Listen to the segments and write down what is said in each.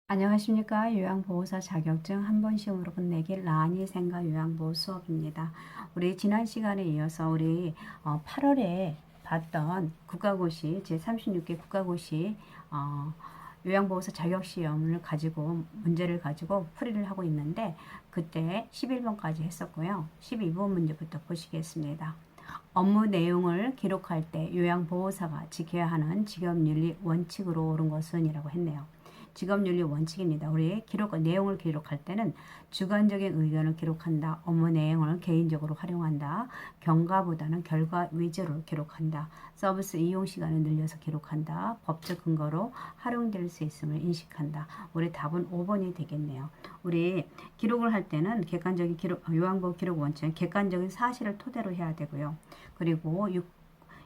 안녕하십니까. 요양보호사 자격증 한 번씩으로 끝내기 라니 생각 요양보호 수업입니다. 우리 지난 시간에 이어서 우리 8월에 봤던 국가고시 제36개 국가고시 요양보호사 자격시험을 가지고 문제를 가지고 풀이를 하고 있는데 그때 11번까지 했었고요. 12번 문제부터 보시겠습니다. 업무 내용을 기록할 때 요양보호사가 지켜야 하는 직업윤리 원칙으로 옳은 것은 이라고 했네요. 직업윤리 원칙입니다. 우리 내용을 기록할 때는 주관적인 의견을 기록한다. 업무 내용을 개인적으로 활용한다. 경과보다는 결과 위주로 기록한다. 서비스 이용 시간을 늘려서 기록한다. 법적 근거로 활용될 수 있음을 인식한다. 우리 답은 5번이 되겠네요. 우리 기록을 할 때는 객관적인 요양보호 기록 원칙은 객관적인 사실을 토대로 해야 되고요. 그리고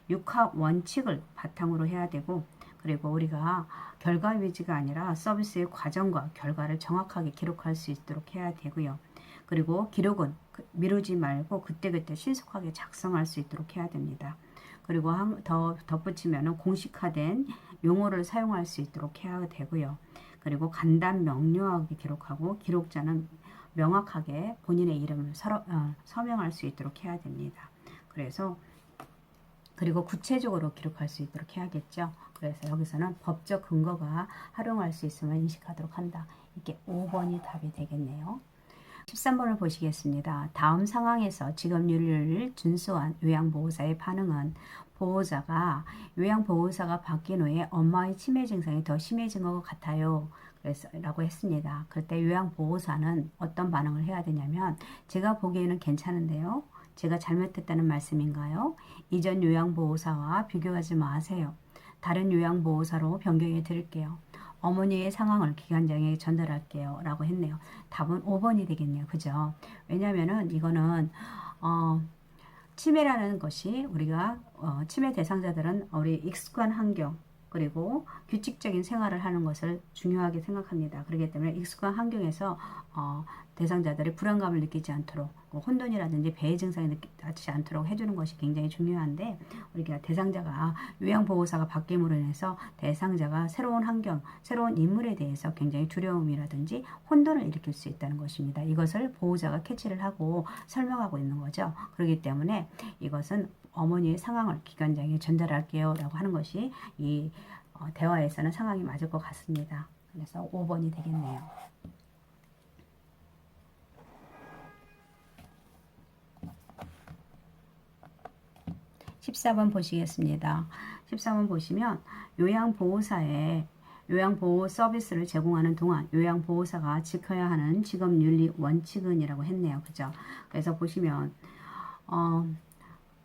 육하 원칙을 바탕으로 해야 되고, 그리고 우리가 결과 위주가 아니라 서비스의 과정과 결과를 정확하게 기록할 수 있도록 해야 되고요. 그리고 기록은 미루지 말고 그때그때 신속하게 작성할 수 있도록 해야 됩니다. 그리고 더 덧붙이면 공식화된 용어를 사용할 수 있도록 해야 되고요. 그리고 간단 명료하게 기록하고 기록자는 명확하게 본인의 이름을 서명할 수 있도록 해야 됩니다. 그리고 구체적으로 기록할 수 있도록 해야겠죠. 그래서 여기서는 법적 근거가 활용할 수 있음을 인식하도록 한다. 이게 5번이 답이 되겠네요. 13번을 보시겠습니다. 다음 상황에서 직업윤리를 준수한 요양보호사의 반응은 보호자가 요양보호사가 바뀐 후에 엄마의 치매 증상이 더 심해진 것 같아요. 라고 했습니다. 그때 요양보호사는 어떤 반응을 해야 되냐면 제가 보기에는 괜찮은데요. 제가 잘못했다는 말씀인가요? 이전 요양보호사와 비교하지 마세요. 다른 요양보호사로 변경해 드릴게요. 어머니의 상황을 기관장에게 전달할게요. 라고 했네요. 답은 5번이 되겠네요. 그죠? 왜냐면은 이거는 치매라는 것이 우리가 치매 대상자들은 우리 익숙한 환경 그리고 규칙적인 생활을 하는 것을 중요하게 생각합니다. 그렇기 때문에 익숙한 환경에서 대상자들이 불안감을 느끼지 않도록 혼돈이라든지 배의 증상이 나지 않도록 해주는 것이 굉장히 중요한데 우리가 대상자가 요양보호사가 바뀜으로 인해서 대상자가 새로운 환경, 새로운 인물에 대해서 굉장히 두려움이라든지 혼돈을 일으킬 수 있다는 것입니다. 이것을 보호자가 캐치를 하고 설명하고 있는 거죠. 그렇기 때문에 이것은 어머니의 상황을 기관장에 전달할게요 라고 하는 것이 이 대화에서는 상황이 맞을 것 같습니다. 그래서 5번이 되겠네요. 14번 보시겠습니다. 14번 보시면 요양보호 서비스를 제공하는 동안 요양보호사가 지켜야 하는 직업윤리 원칙은 이라고 했네요. 그죠? 그래서 보시면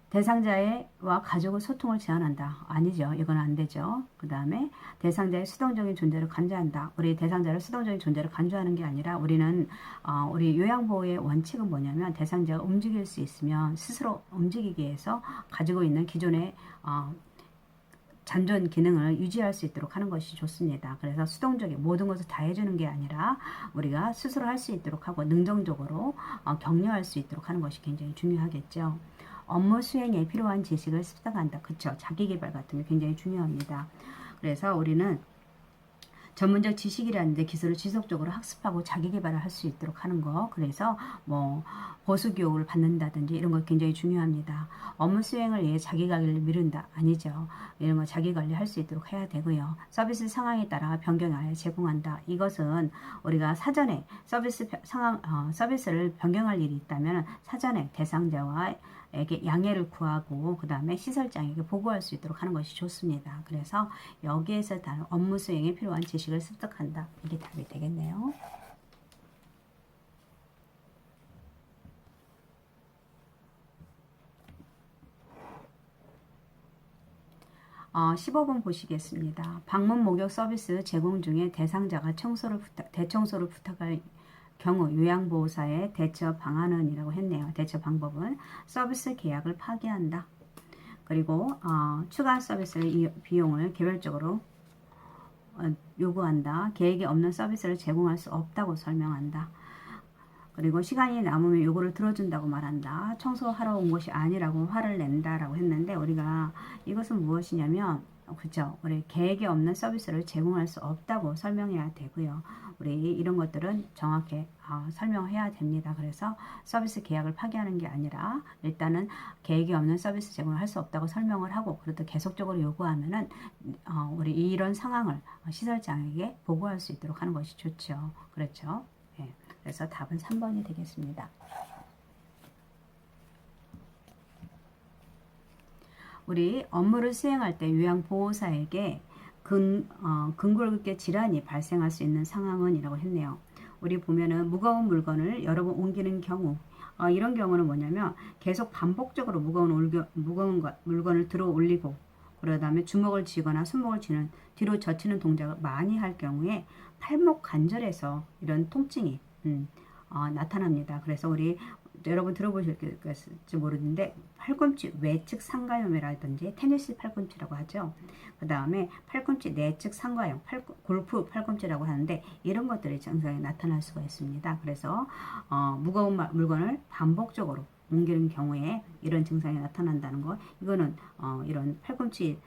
대상자와 가족의 소통을 제한한다. 아니죠. 이건 안 되죠. 그 다음에 대상자의 수동적인 존재를 간주한다. 우리 대상자를 수동적인 존재를 간주하는 게 아니라 우리는 우리 요양보호의 원칙은 뭐냐면 대상자가 움직일 수 있으면 스스로 움직이기 위해서 가지고 있는 기존의 잔존 기능을 유지할 수 있도록 하는 것이 좋습니다. 그래서 수동적인 모든 것을 다 해주는 게 아니라 우리가 스스로 할 수 있도록 하고 능동적으로 격려할 수 있도록 하는 것이 굉장히 중요하겠죠. 업무 수행에 필요한 지식을 습득한다. 그쵸? 자기계발 같은 게 굉장히 중요합니다. 그래서 우리는 전문적 지식이라는데 기술을 지속적으로 학습하고 자기계발을 할 수 있도록 하는 거. 그래서 뭐 보수교육을 받는다든지 이런 거 굉장히 중요합니다. 업무 수행을 위해 자기관리를 미룬다. 아니죠. 이런 거 자기관리 할 수 있도록 해야 되고요. 서비스 상황에 따라 변경하여 제공한다. 이것은 우리가 사전에 서비스를 변경할 일이 있다면 사전에 대상자와 에게 양해를 구하고 그 다음에 시설장에게 보고할 수 있도록 하는 것이 좋습니다. 그래서 여기에서 다른 업무 수행에 필요한 지식을 습득한다. 이게 답이 되겠네요. 15번 보시겠습니다. 방문 목욕 서비스 제공 중에 대상자가 대청소를 부탁할 경우 요양보호사의 대처 방안은 이라고 했네요. 대처 방법은 서비스 계약을 파기한다. 그리고 추가 서비스 비용을 개별적으로 요구한다. 계획이 없는 서비스를 제공할 수 없다고 설명한다. 그리고 시간이 남으면 요구를 들어준다고 말한다. 청소하러 온 것이 아니라고 화를 낸다라고 했는데 우리가 이것은 무엇이냐면 그죠? 우리 계획이 없는 서비스를 제공할 수 없다고 설명해야 되고요. 우리 이런 것들은 정확히 설명해야 됩니다. 그래서 서비스 계약을 파기하는 게 아니라 일단은 계획이 없는 서비스 제공을 할 수 없다고 설명을 하고 그래도 계속적으로 요구하면은 우리 이런 상황을 시설장에게 보고할 수 있도록 하는 것이 좋죠. 그렇죠? 예. 그래서 답은 3번이 되겠습니다. 우리 업무를 수행할 때 요양보호사에게 근골격계 질환이 발생할 수 있는 상황은 이라고 했네요. 우리 보면은 무거운 물건을 여러 번 옮기는 경우 이런 경우는 뭐냐면 계속 반복적으로 무거운 물건을 들어 올리고 그 다음에 주먹을 쥐거나 손목을 쥐는 뒤로 젖히는 동작을 많이 할 경우에 팔목 관절에서 이런 통증이 나타납니다. 그래서 우리 여러분 들어보실지 모르는데 팔꿈치 외측 상가염이라든지 테니스 팔꿈치라고 하죠. 그 다음에 팔꿈치 내측 상가염, 골프 팔꿈치라고 하는데 이런 것들이 증상이 나타날 수가 있습니다. 그래서 무거운 물건을 반복적으로 옮기는 경우에 이런 증상이 나타난다는 거, 이거는 이런 팔꿈치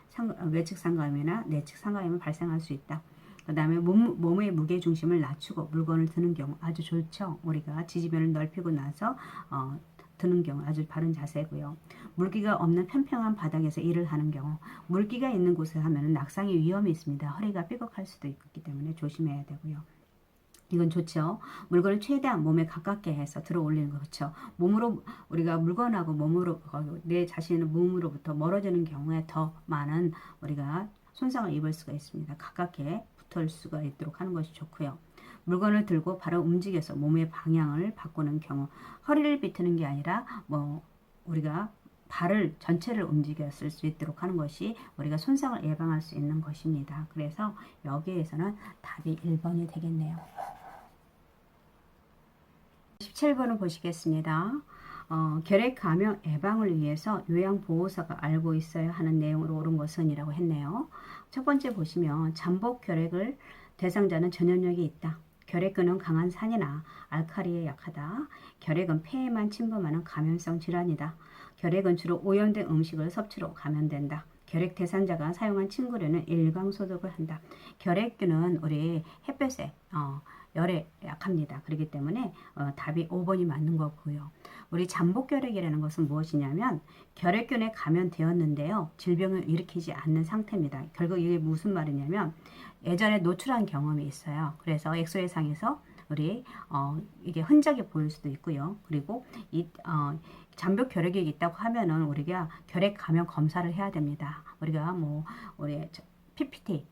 외측 상가염이나 내측 상가염이 발생할 수 있다. 그 다음에 몸의 무게 중심을 낮추고 물건을 드는 경우 아주 좋죠. 우리가 지지면을 넓히고 나서 드는 경우 아주 바른 자세고요. 물기가 없는 평평한 바닥에서 일을 하는 경우 물기가 있는 곳에 하면 낙상의 위험이 있습니다. 허리가 삐걱할 수도 있기 때문에 조심해야 되고요. 이건 좋죠. 물건을 최대한 몸에 가깝게 해서 들어 올리는 거 그렇죠. 몸으로 우리가 물건하고 몸으로 내 자신의 몸으로부터 멀어지는 경우에 더 많은 우리가 손상을 입을 수가 있습니다. 가깝게 붙을 수가 있도록 하는 것이 좋고요. 물건을 들고 바로 움직여서 몸의 방향을 바꾸는 경우 허리를 비트는 게 아니라 우리가 발을 전체를 움직였을 수 있도록 하는 것이 우리가 손상을 예방할 수 있는 것입니다. 그래서 여기에서는 답이 1번이 되겠네요. 17번을 보시겠습니다. 결핵 감염 예방을 위해서 요양보호사가 알고 있어야 하는 내용으로 옳은 것은 이라고 했네요. 첫 번째 보시면 잠복 결핵을 대상자는 전염력이 있다. 결핵균은 강한 산이나 알칼리에 약하다. 결핵은 폐에만 침범하는 감염성 질환이다. 결핵은 주로 오염된 음식을 섭취로 감염된다. 결핵 대상자가 사용한 침구류는 일광 소독을 한다. 결핵균은 우리 햇볕에 열에 약합니다. 그렇기 때문에 답이 5번이 맞는 거고요. 우리 잠복결핵이라는 것은 무엇이냐면 결핵균에 감염되었는데요. 질병을 일으키지 않는 상태입니다. 결국 이게 무슨 말이냐면 예전에 노출한 경험이 있어요. 그래서 엑스레이상에서 우리 이게 흔적이 보일 수도 있고요. 그리고 이 잠복 결핵이 있다고 하면은 우리가 결핵 감염 검사를 해야 됩니다. 우리가 우리 PPT,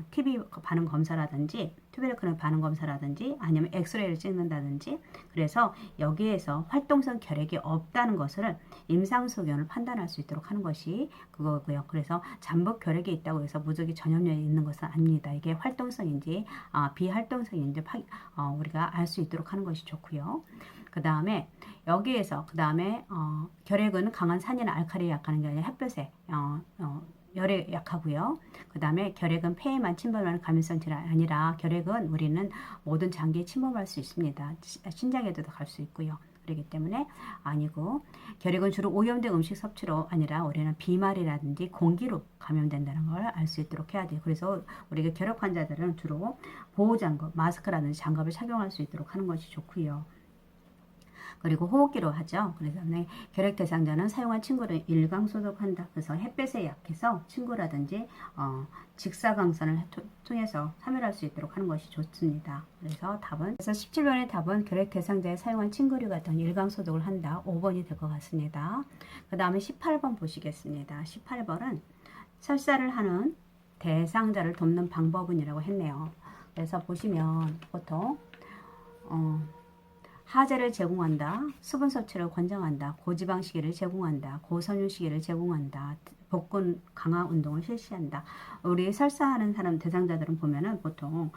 TB 반응 검사라든지 튜베르클린 반응 검사라든지 아니면 엑스레이를 찍는다든지 그래서 여기에서 활동성 결핵이 없다는 것을 임상소견을 판단할 수 있도록 하는 것이 그거고요. 그래서 잠복 결핵이 있다고 해서 무조건 전염력이 있는 것은 아닙니다. 이게 활동성인지 비활동성인지 우리가 알 수 있도록 하는 것이 좋고요. 그 다음에 여기에서 결핵은 강한 산이나 알칼리에 약하는 게 아니라 햇볕에 열에 약하고요. 그 다음에 결핵은 폐에만 침범하는 감염성 질환이 아니라 결핵은 우리는 모든 장기에 침범할 수 있습니다. 신장에도 갈 수 있고요. 그렇기 때문에 아니고 결핵은 주로 오염된 음식 섭취로 아니라 우리는 비말이라든지 공기로 감염된다는 걸 알 수 있도록 해야 돼요. 그래서 우리가 결핵 환자들은 주로 보호장갑, 마스크라든지 장갑을 착용할 수 있도록 하는 것이 좋고요. 그리고 호흡기로 하죠. 그래서 결핵 대상자는 사용한 침구를 일광 소독한다. 그래서 햇볕에 약해서 침구라든지 직사광선을 통해서 사멸할 수 있도록 하는 것이 좋습니다. 그래서 17번의 답은 결핵 대상자에 사용한 침구류 같은 일광 소독을 한다. 5번이 될 것 같습니다. 그 다음에 18번 보시겠습니다. 18번은 설사를 하는 대상자를 돕는 방법은 이라고 했네요. 그래서 보시면 보통 하재를 제공한다. 수분 섭취를 권장한다. 고지방식이를 제공한다. 고섬유식이를 제공한다. 복근 강화 운동을 실시한다. 우리 설사하는 사람 대상자들은 보면은 보통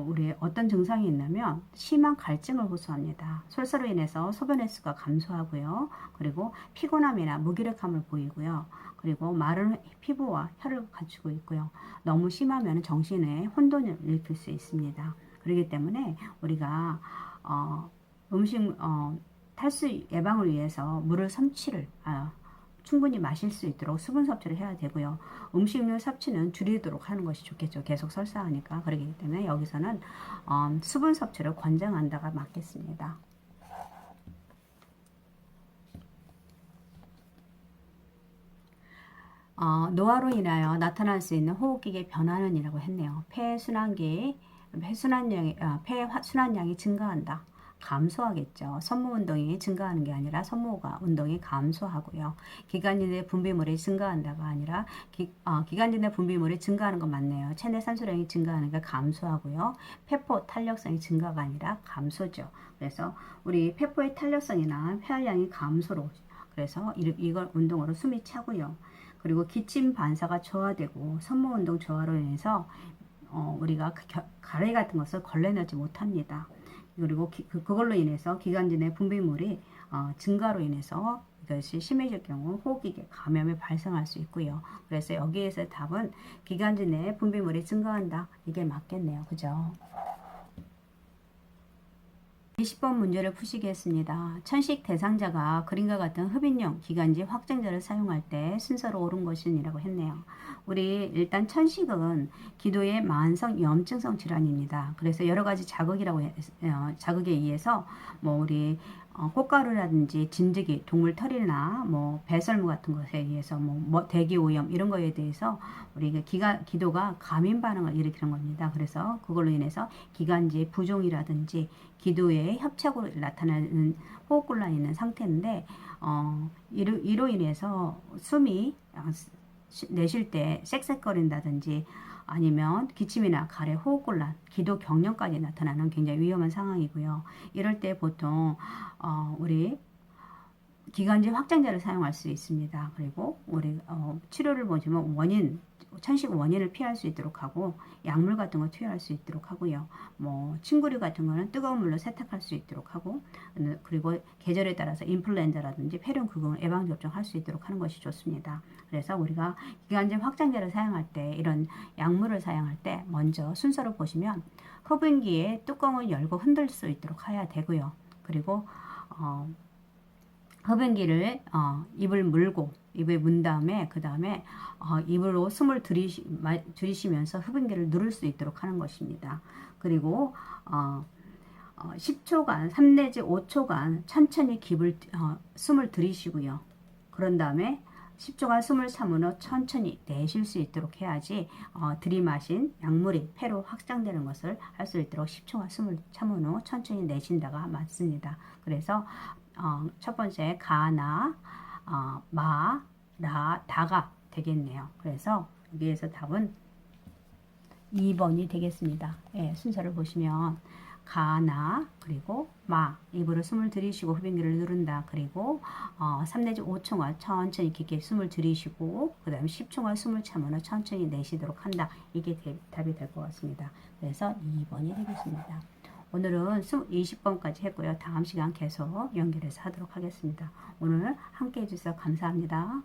우리 어떤 증상이 있냐면 심한 갈증을 호소합니다. 설사로 인해서 소변 횟수가 감소하고요. 그리고 피곤함이나 무기력함을 보이고요. 그리고 마른 피부와 혀를 갖추고 있고요. 너무 심하면 정신에 혼돈을 일으킬 수 있습니다. 그렇기 때문에 우리가 탈수 예방을 위해서 물을 섭취를 충분히 마실 수 있도록 수분 섭취를 해야 되고요. 음식물 섭취는 줄이도록 하는 것이 좋겠죠. 계속 설사하니까. 그렇기 때문에 여기서는 수분 섭취를 권장한다가 맞겠습니다. 노화로 인하여 나타날 수 있는 호흡기계 변화는 이라고 했네요. 폐순환량이 증가한다. 감소하겠죠. 섬모 운동이 증가하는 게 아니라 섬모가 운동이 감소하고요. 기관지 분비물이 증가한다가 아니라 기관지 내 분비물이 증가하는 건 맞네요. 체내 산소량이 증가하는 게 감소하고요. 폐포 탄력성이 증가가 아니라 감소죠. 그래서 우리 폐포의 탄력성이나 폐활량이 감소로 그래서 이걸 운동으로 숨이 차고요. 그리고 기침 반사가 저하되고 섬모 운동 저하로 인해서 우리가 가래 같은 것을 걸러내지 못합니다. 그리고 그걸로 인해서 기관지 내 분비물이 증가로 인해서 이것이 심해질 경우 호흡기계 감염이 발생할 수 있고요. 그래서 여기에서 답은 기관지 내 분비물이 증가한다. 이게 맞겠네요. 그죠? 20번 문제를 푸시겠습니다. 천식 대상자가 그림과 같은 흡인용 기관지 확장자를 사용할 때 순서로 옳은 것이라고 했네요. 우리 일단 천식은 기도의 만성 염증성 질환입니다. 그래서 여러 가지 자극에 의해서 우리 꽃가루라든지 진드기, 동물 털이나 배설물 같은 것에 의해서 대기 오염 이런 거에 대해서 우리 기도가 감인 반응을 일으키는 겁니다. 그래서 그걸로 인해서 기관지 부종이라든지 기도에 협착으로 나타나는 호흡곤란이 있는 상태인데 이로 인해서 숨이 내쉴 때 쌕쌕거린다든지 아니면 기침이나 가래, 호흡곤란, 기도 경련까지 나타나는 굉장히 위험한 상황이고요. 이럴 때 보통 우리 기관지 확장제를 사용할 수 있습니다. 그리고 우리 치료를 보시면 천식 원인을 피할 수 있도록 하고 약물 같은 거 투여할 수 있도록 하고요. 침구류 같은 거는 뜨거운 물로 세탁할 수 있도록 하고 그리고 계절에 따라서 인플루엔자라든지 폐렴 예방접종 할 수 있도록 하는 것이 좋습니다. 그래서 우리가 기관지 확장제를 사용할 때 이런 약물을 사용할 때 먼저 순서를 보시면 흡인기에 뚜껑을 열고 흔들 수 있도록 해야 되고요. 그리고 흡연기를 입을 물고 입에 문 다음에 그 다음에 입으로 숨을 들이쉬면서 흡연기를 누를 수 있도록 하는 것입니다. 그리고 10초간 3 내지 5초간 천천히 숨을 들이쉬고요. 그런 다음에 10초간 숨을 참은 후 천천히 내쉴 수 있도록 해야지 들이마신 약물이 폐로 확장되는 것을 할 수 있도록 10초간 숨을 참은 후 천천히 내쉰다가 맞습니다. 그래서 첫 번째 가나 마, 라, 다가 되겠네요. 그래서 여기에서 답은 2번이 되겠습니다. 예, 순서를 보시면 가나 그리고 마 입으로 숨을 들이쉬고 흡인기를 누른다. 그리고 3 내지 5초간 천천히 깊게 숨을 들이쉬고 그 다음에 10초간 숨을 참으며 천천히 내쉬도록 한다. 이게 답이 될 것 같습니다. 그래서 2번이 되겠습니다. 오늘은 20번까지 했고요. 다음 시간 계속 연결해서 하도록 하겠습니다. 오늘 함께 해주셔서 감사합니다.